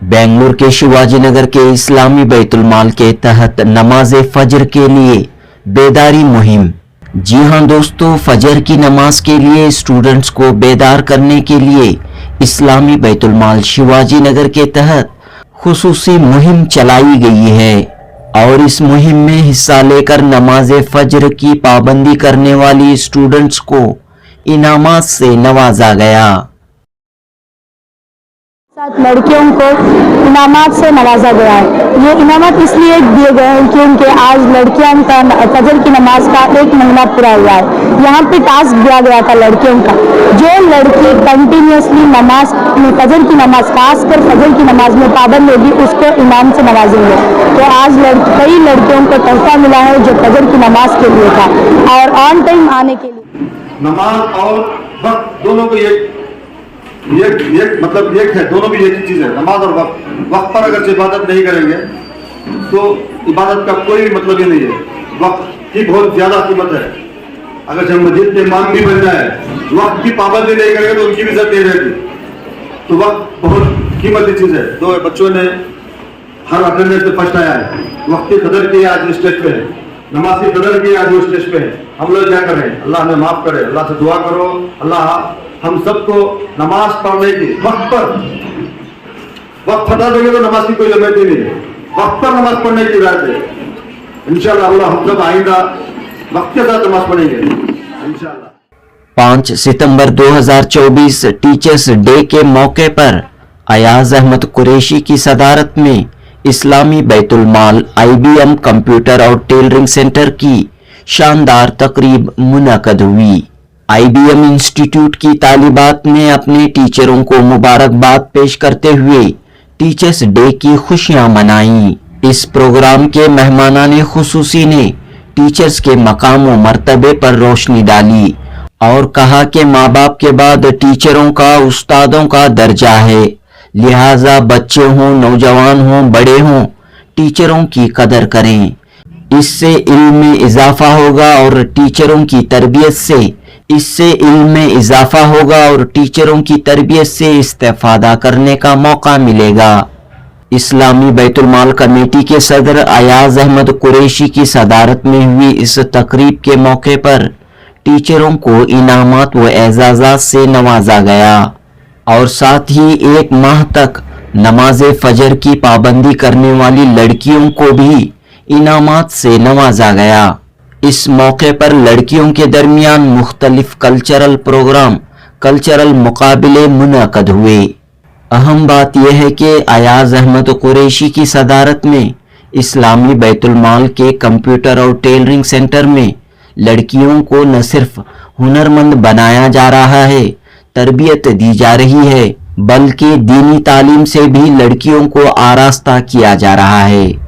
बेंगलुरु के शिवाजी नगर के इस्लामी बैतुल माल के तहत नमाज फजर के लिए बेदारी मुहिम। जी हां दोस्तों, फजर की नमाज के लिए स्टूडेंट्स को बेदार करने के लिए इस्लामी बैतुल माल शिवाजी नगर के तहत खुसूसी मुहिम चलाई गई है और इस मुहिम में हिस्सा लेकर नमाज फजर की पाबंदी करने वाली स्टूडेंट्स को इनामात से नवाजा गया। साथ लड़कियों को इनामात से नवाजा गया है। ये इनामात इसलिए दिए गए हैं क्योंकि आज लड़कियों का फजर की नमाज का 1 महीना पूरा हुआ है। यहाँ पे टास्क दिया गया था लड़कियों का, जो लड़की कंटिन्यूसली नमाज फजर की नमाज खासकर फजर की नमाज में पाबंद होगी उसको इनाम से नवाजेंगे। तो आज कई लड़कियों को तोहफा मिला है जो फजर की नमाज के लिए था और ऑन टाइम आने के लिए। नमाज और वक्त दोनों को मतलब एक है, दोनों भी एक ही चीज है। नमाज और वक्त पर अगर इबादत नहीं करेंगे तो इबादत का कोई मतलब ही नहीं है। वक्त की बहुत ज्यादा कीमत है। अगर जब मस्जिद के इमाम भी बनना है, वक्त की पाबंदी नहीं करेंगे तो उनकी भी इज्जत नहीं रहेगी। तो वक्त बहुत कीमती चीज है। तो बच्चों ने हर अटेंडेंस में फर्स्ट आया है, वक्त की कदर की आज स्टेज पे है, नमाज की कदर की आज वो स्टेज पे है। हम लोग क्या करें? अल्लाह हमें माफ करे, अल्लाह से दुआ करो, अल्लाह हम सबको नमाज पढ़ने की वक्त फटा देंगे तो नमाज की कोई जरूरत ही नहीं है। वक्त पर नमाज पढ़ने की हिदायत है। इंशाअल्लाह अल्लाह हम सब आइंदा वक्त के साथ नमाज पढ़ेंगे इंशाअल्लाह। 5 सितंबर 2024 टीचर्स डे के मौके पर अयाज अहमद कुरैशी की सदारत में इस्लामी बैतुल माल IBM कंप्यूटर और टेलरिंग सेंटर की शानदार तकरीब मुनक़द हुई। IBM इंस्टीट्यूट की तालिबात ने अपने टीचरों को मुबारकबाद पेश करते हुए टीचर्स डे की खुशियां मनाई। इस प्रोग्राम के मेहमानाने खुसूसी ने टीचर्स के मकाम व मर्तबे पर रोशनी डाली और कहा कि माँ बाप के बाद टीचरों का उस्तादों का दर्जा है, लिहाजा बच्चे हों, नौजवान हों, बड़े हों, टीचरों की कदर करें। इससे इल्म में इजाफा होगा और टीचरों की तरबियत से इस्तेफादा करने का मौका मिलेगा। इस्लामी बैतुल माल कमेटी के सदर अयाज अहमद कुरैशी की सदारत में हुई इस तकरीब के मौके पर टीचरों को इनामात व एजाज़ात से नवाजा गया और साथ ही 1 माह तक नमाज फजर की पाबंदी करने वाली लड़कियों को भी इनामात से नवाजा गया। इस मौके पर लड़कियों के दरमियान मुख्तलिफ कल्चरल मुकाबले मुनक़द हुए। अहम बात यह है कि अयाज अहमद कुरैशी की सदारत में इस्लामी बैतुल माल के कंप्यूटर और टेलरिंग सेंटर में लड़कियों को न सिर्फ हुनरमंद बनाया जा रहा है, तरबियत दी जा रही है, बल्कि दीनी तालीम से भी लड़कियों को आरास्ता किया जा रहा है।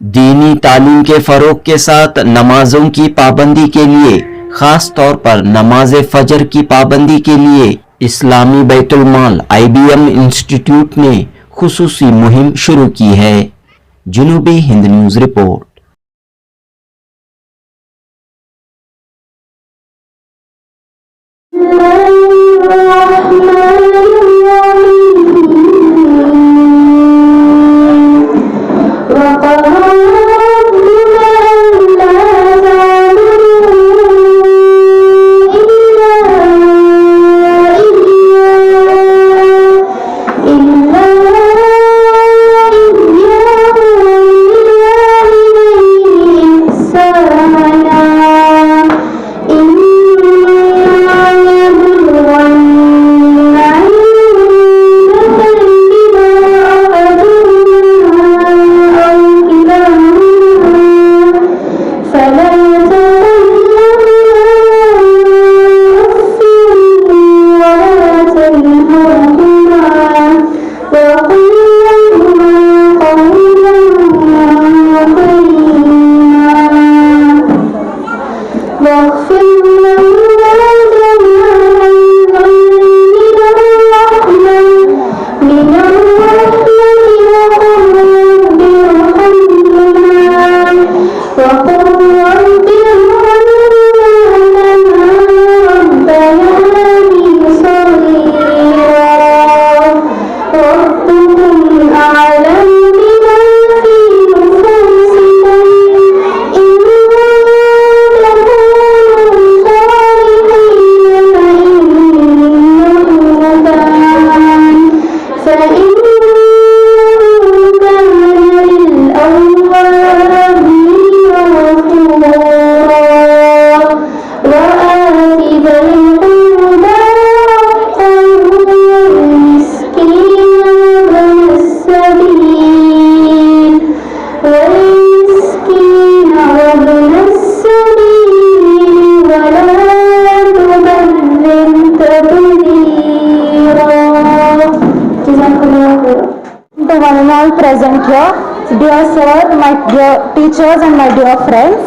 दीनी तालीम के फरोग के साथ नमाजों की पाबंदी के लिए, खास तौर पर नमाज फजर की पाबंदी के लिए इस्लामी बैतुल माल IBM इंस्टीट्यूट ने खुसूसी मुहिम शुरू की है। जनूबी हिंद न्यूज रिपोर्ट। present here, dear sir, my dear teachers and my dear friends.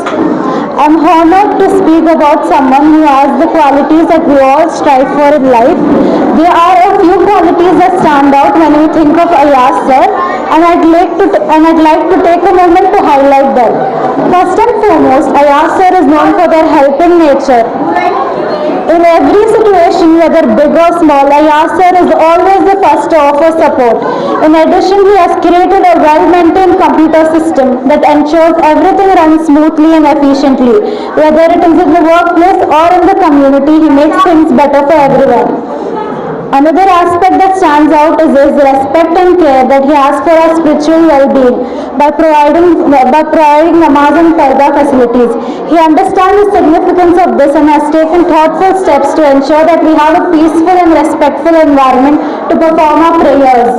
I am honored to speak about someone who has the qualities that we all strive for in life. There are a few qualities that stand out when we think of Ayaz sir, and I'd like to take a moment to highlight them. First and foremost, Ayaz sir is known for their helping nature. In every situation, whether big or small, Ayaz sir is always the first to offer support. In addition, he has created a well-maintained computer system that ensures everything runs smoothly and efficiently. Whether it is in the workplace or in the community, he makes things better for everyone. Another aspect that stands out is his respect and care that he has for our spiritual well-being by providing namaz and parda facilities. He understands the significance of this and has taken thoughtful steps to ensure that we have a peaceful and respectful environment to perform our prayers.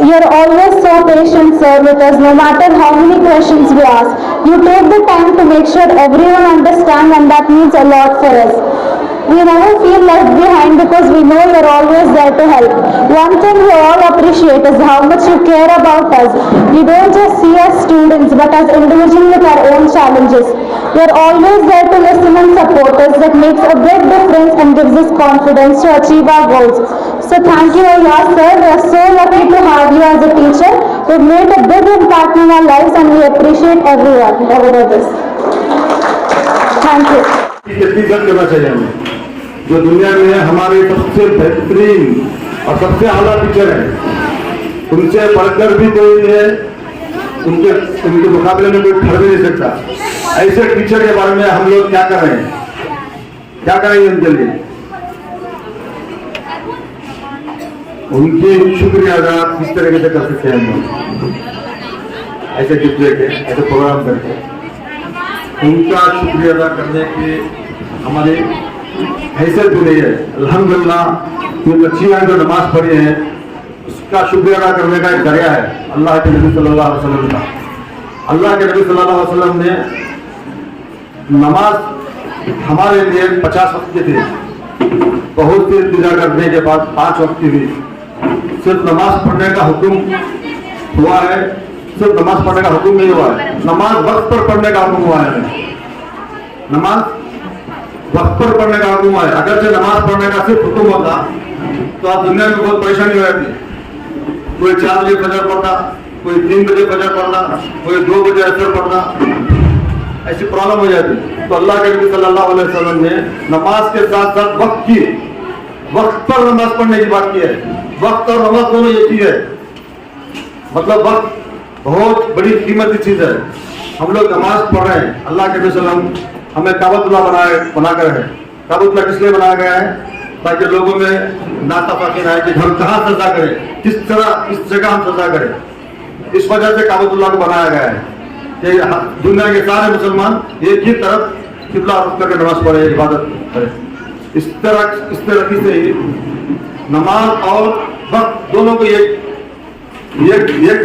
You are always so patient, sir, with us, no matter how many questions we ask. You take the time to make sure everyone understands, and that means a lot for us. We never feel left behind because we know you are always there to help. One thing we all appreciate is how much you care about us. You don't just see us students, but as individuals with our own challenges. You are always there to listen and support us. That makes a big difference and gives us confidence to achieve our goals. So thank you, Ayaz sir. We are so lucky to have you as a teacher. You've made a big impact in our lives, and we appreciate everyone over this. Thank you. कितनी इज्जत करना चाहिए हमें, जो दुनिया में हमारे सबसे बेहतरीन और सबसे आला टीचर है, उनसे बढ़कर भी कोई है, उनके मुकाबले में कोई खड़ भी नहीं सकता। ऐसे टीचर के बारे में हम लोग क्या कर रहे हैं, क्या करेंगे उनके लिए? उनकी शुक्रिया अदा किस तरीके से कर सकते हैं हम लोग, ऐसे टीचर के ऐसे प्रोग्राम करके उनका शुक्रिया अदा करने की हमारी हैसियत भी नहीं है। अल्हम्दुलिल्लाह जो बच्चियां जो नमाज पढ़ी हैं उसका शुक्रिया अदा करने का एक जरिया है अल्लाह के नबी सल्लल्लाहु अलैहि वसल्लम का। अल्लाह के नबी सल्लल्लाहु अलैहि वसल्लम ने नमाज हमारे लिए 50 वक्त की थी, बहुत सी इल्तिजा करने के बाद 5 वक्त की हुई। सिर्फ नमाज पढ़ने का हुक्म हुआ है, सिर्फ नमाज पढ़ने का हुक्म नहीं हुआ है, नमाज वक्त पर पढ़ने का हुक्म हुआ है। नमाज वक्त पर पढ़ने का हुक्म हुआ है। अगर से नमाज पढ़ने का सिर्फ हुक्म होता तो आज दुनिया में बहुत परेशानी हो जाती। कोई 4 बजे फजर पढ़ता, कोई 3 बजे फजर पढ़ता, कोई 2 बजे असर पढ़ता, ऐसी प्रॉब्लम हो जाती। तो अल्लाह के नबी सल्लल्लाहु अलैहि वसल्लम ने नमाज के साथ साथ वक्त पर नमाज पढ़ने की बात की है। वक्त और नमाज दोनों एक ही है, मतलब वक्त बहुत बड़ी कीमती चीज है। हम लोग नमाज पढ़ रहे हैं, अल्लाह के नबी सल्लल्लाहु अलैहि वसल्लम हमें काबतुल्लाह बनाकर है। काबतुल्लाह किस लिए बनाया गया है? ताकि लोगों में नाताफाकी ना है कि हम कहाँ सजदा करें, किस जगह हम सजदा करें। इस वजह से काबतुल्लाह को बनाया गया है कि दुनिया के सारे मुसलमान एक ही तरफ किबला रुख करके नमाज पढ़े, इबादत करें। इस तरह से ही नमाज और वक्त दोनों को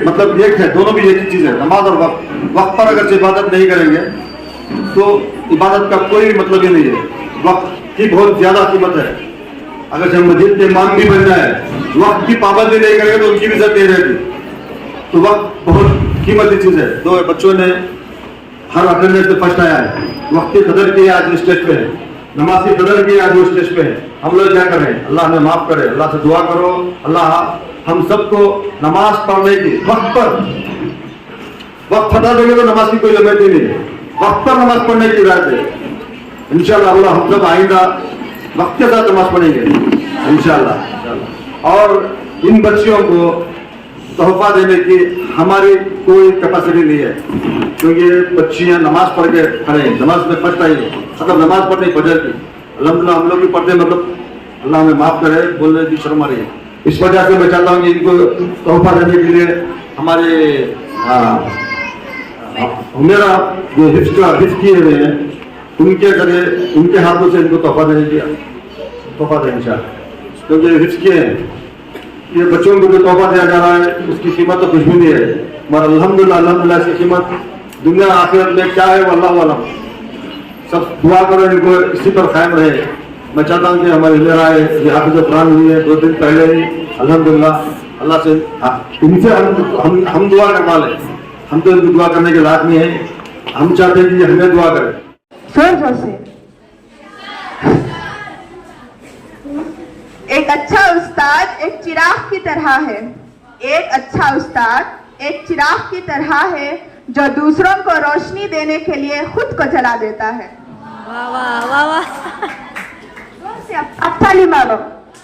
मतलब एक है, दोनों भी एक ही चीज है। नमाज और वक्त पर अगर इबादत नहीं करेंगे तो इबादत का कोई मतलब ही नहीं है। वक्त की बहुत ज्यादा कीमत है। अगर हम मस्जिद के इमाम भी बन जाए, वक्त की पाबंदी नहीं करेंगे तो उनकी भी इज्जत नहीं रहती। तो वक्त बहुत कीमती चीज है। 2 बच्चों ने हर अटेंडेंस में फर्स्ट आया है, वक्त की कदर की आज स्टेज पे है, नमाज की कदर की आज वो स्टेज पे है। हम लोग क्या करें? अल्लाह हमें माफ करे, अल्लाह से दुआ करो, अल्लाह हम सबको नमाज पढ़ने की वक्त हटा देंगे तो नमाज की कोई अहमियत ही नहीं है। वक्त पर नमाज पढ़ने की हिदायत है। इंशाअल्लाह अल्लाह हम सब आइंदा वक्त के साथ नमाज पढ़ेंगे इंशाअल्लाह। और इन बच्चियों को तोहफा देने की हमारी कोई कैपेसिटी नहीं है, क्योंकि बच्चियां नमाज पढ़ के खड़े, नमाज में फर्स्ट आई है, मतलब नमाज पढ़ने फजर की। अल्हम्दुलिल्लाह हम लोग भी पढ़ते, मतलब अल्लाह हमें माफ करे, बोलने की शर्म आ रही है। इस वजह से मैं चाहता हूँ कि इनको तोहफा देने के लिए हमारे मेरा जो हिफ्ज किए हुए हैं उनके जरिए, उनके हाथों से इनको तोहफा दें इंशाअल्लाह। क्योंकि हिफ्ज किए हैं, ये बच्चों को जो तोहफा दिया जा रहा है उसकी कीमत तो कुछ भी नहीं है, मगर अल्हम्दुलिल्लाह इसकी कीमत दुनिया आखिरत में क्या है वो अल्लाह वाला। सब दुआ करो इनको इसी पर कायम रहे। मैं चाहता हूँ कि हमारे मेरा हाफिज़ कुरान हुई है 2 दिन पहले ही अल्हम्दुलिल्लाह अल्लाह से इनसे हम दुआ करवा लें। हम तो इनको दुआ करने के लायक नहीं है, हम चाहते हैं कि ये हमें दुआ करें। जोर जोर से। एक अच्छा उस्ताद एक चिराग की तरह है। एक अच्छा उस्ताद एक चिराग की तरह है जो दूसरों को रोशनी देने के लिए खुद को जला देता है। वाह वाह वाह वाह जोर से आप ताली मारो।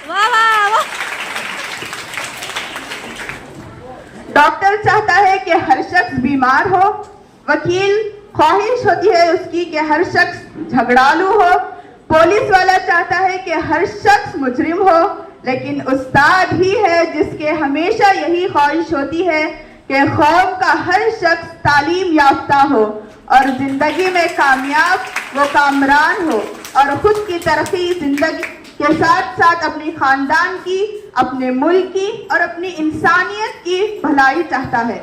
वाह वाह वाह। डॉक्टर चाहता है कि हर शख्स बीमार हो, वकील ख्वाहिश होती है उसकी कि हर शख्स झगड़ालू हो, पुलिस वाला चाहता है कि हर शख्स मुजरिम हो, लेकिन उस्ताद ही है जिसके हमेशा यही ख्वाहिश होती है कि कौम का हर शख्स तालीम याफ्ता हो और जिंदगी में कामयाब वो कामरान हो और खुद की तरक्की जिंदगी के साथ साथ अपनी खानदान की, अपने मुल्क की और अपनी इंसानियत की भलाई चाहता है।